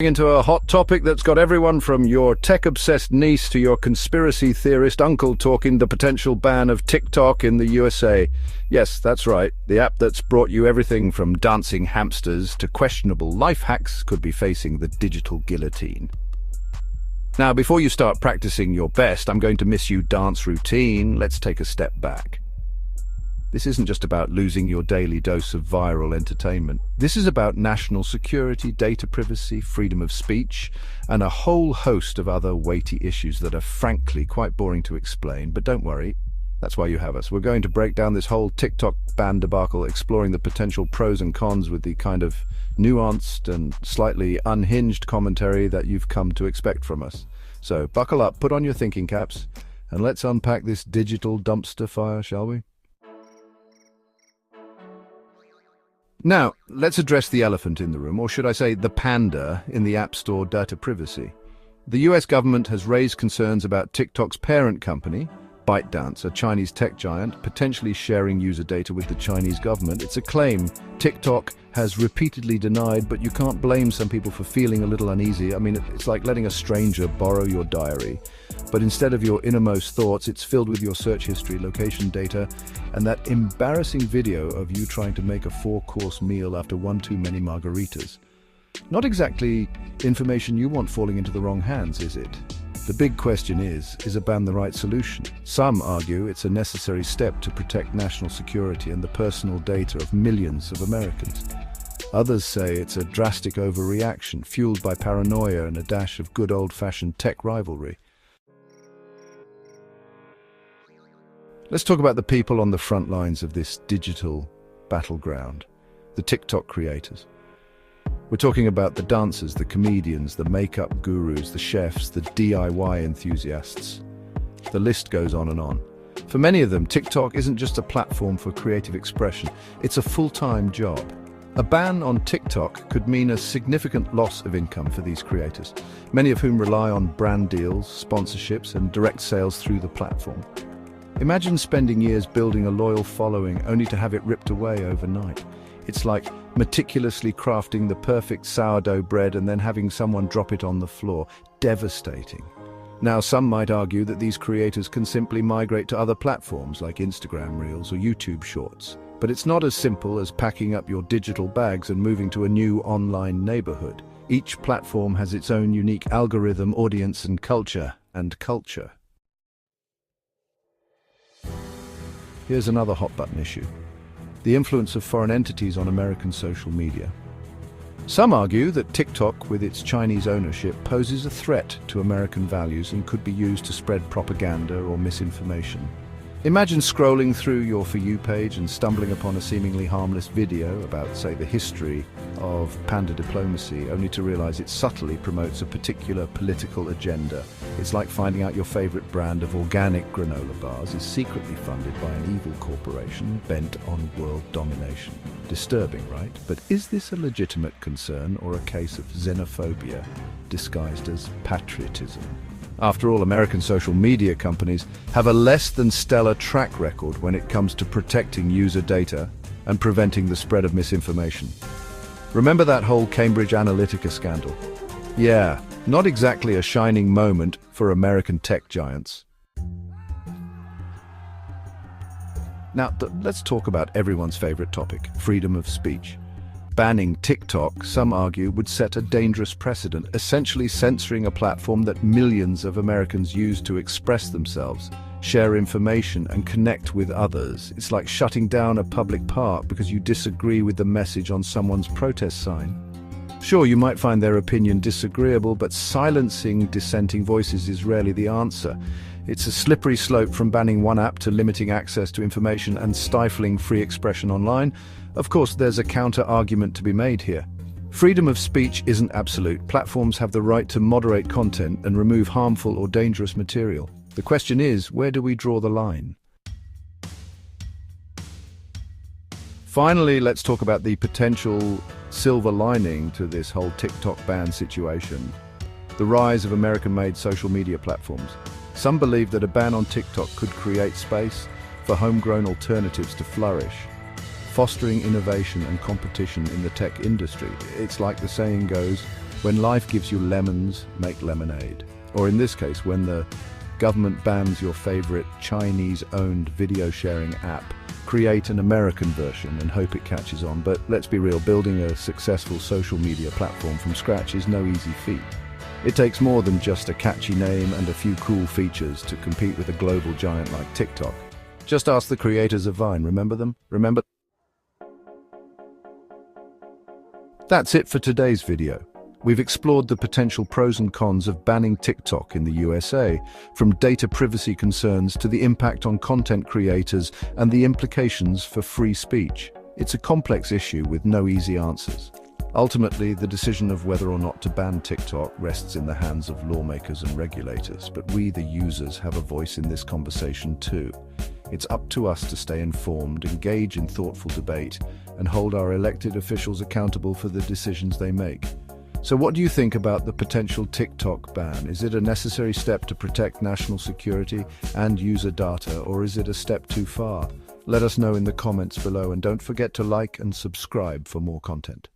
Into a hot topic that's got everyone from your tech-obsessed niece to your conspiracy theorist uncle talking the potential ban of TikTok in the USA. Yes, that's right. The app that's brought you everything from dancing hamsters to questionable life hacks could be facing the digital guillotine. Now, before you start practicing your best, I'm going to miss you dance routine. Let's take a step back. This isn't just about losing your daily dose of viral entertainment. This is about national security, data privacy, freedom of speech, and a whole host of other weighty issues that are frankly quite boring to explain. But don't worry, that's why you have us. We're going to break down this whole TikTok ban debacle, exploring the potential pros and cons with the kind of nuanced and slightly unhinged commentary that you've come to expect from us. So buckle up, put on your thinking caps, and let's unpack this digital dumpster fire, shall we? Now, let's address the elephant in the room, or should I say the panda, in the App Store data privacy. The US government has raised concerns about TikTok's parent company, ByteDance, a Chinese tech giant, potentially sharing user data with the Chinese government. It's a claim TikTok has repeatedly denied, but you can't blame some people for feeling a little uneasy. I mean, it's like letting a stranger borrow your diary, but instead of your innermost thoughts, it's filled with your search history, location data, and that embarrassing video of you trying to make a 4-course meal after one too many margaritas. Not exactly information you want falling into the wrong hands, is it? The big question is a ban the right solution? Some argue it's a necessary step to protect national security and the personal data of millions of Americans. Others say it's a drastic overreaction, fueled by paranoia and a dash of good old-fashioned tech rivalry. Let's talk about the people on the front lines of this digital battleground, the TikTok creators. We're talking about the dancers, the comedians, the makeup gurus, the chefs, the DIY enthusiasts. The list goes on and on. For many of them, TikTok isn't just a platform for creative expression, it's a full-time job. A ban on TikTok could mean a significant loss of income for these creators, many of whom rely on brand deals, sponsorships, and direct sales through the platform. Imagine spending years building a loyal following only to have it ripped away overnight. It's like meticulously crafting the perfect sourdough bread and then having someone drop it on the floor. Devastating. Now, some might argue that these creators can simply migrate to other platforms like Instagram Reels or YouTube Shorts. But it's not as simple as packing up your digital bags and moving to a new online neighborhood. Each platform has its own unique algorithm, audience, and culture. Here's another hot-button issue: the influence of foreign entities on American social media. Some argue that TikTok, with its Chinese ownership, poses a threat to American values and could be used to spread propaganda or misinformation. Imagine scrolling through your For You page and stumbling upon a seemingly harmless video about, say, the history of panda diplomacy, only to realize it subtly promotes a particular political agenda. It's like finding out your favorite brand of organic granola bars is secretly funded by an evil corporation bent on world domination. Disturbing, right? But is this a legitimate concern or a case of xenophobia disguised as patriotism? After all, American social media companies have a less than stellar track record when it comes to protecting user data and preventing the spread of misinformation. Remember that whole Cambridge Analytica scandal? Yeah, not exactly a shining moment for American tech giants. Now, let's talk about everyone's favorite topic, freedom of speech. Banning TikTok, some argue, would set a dangerous precedent, essentially censoring a platform that millions of Americans use to express themselves, share information, and connect with others. It's like shutting down a public park because you disagree with the message on someone's protest sign. Sure, you might find their opinion disagreeable, but silencing dissenting voices is rarely the answer. It's a slippery slope from banning one app to limiting access to information and stifling free expression online. Of course, there's a counter-argument to be made here. Freedom of speech isn't absolute. Platforms have the right to moderate content and remove harmful or dangerous material. The question is, where do we draw the line? Finally, let's talk about the potential silver lining to this whole TikTok ban situation: the rise of American-made social media platforms. Some believe that a ban on TikTok could create space for homegrown alternatives to flourish, fostering innovation and competition in the tech industry. It's like the saying goes, When life gives you lemons, make lemonade. Or in this case, when the government bans your favorite Chinese-owned video-sharing app, create an American version and hope it catches on. But let's be real, building a successful social media platform from scratch is no easy feat. It takes more than just a catchy name and a few cool features to compete with a global giant like TikTok. Just ask the creators of Vine, remember them? Remember? That's it for today's video. We've explored the potential pros and cons of banning TikTok in the USA, from data privacy concerns to the impact on content creators and the implications for free speech. It's a complex issue with no easy answers. Ultimately, the decision of whether or not to ban TikTok rests in the hands of lawmakers and regulators, but we, the users, have a voice in this conversation too. It's up to us to stay informed, engage in thoughtful debate, and hold our elected officials accountable for the decisions they make. So what do you think about the potential TikTok ban? Is it a necessary step to protect national security and user data, or is it a step too far? Let us know in the comments below, and don't forget to like and subscribe for more content.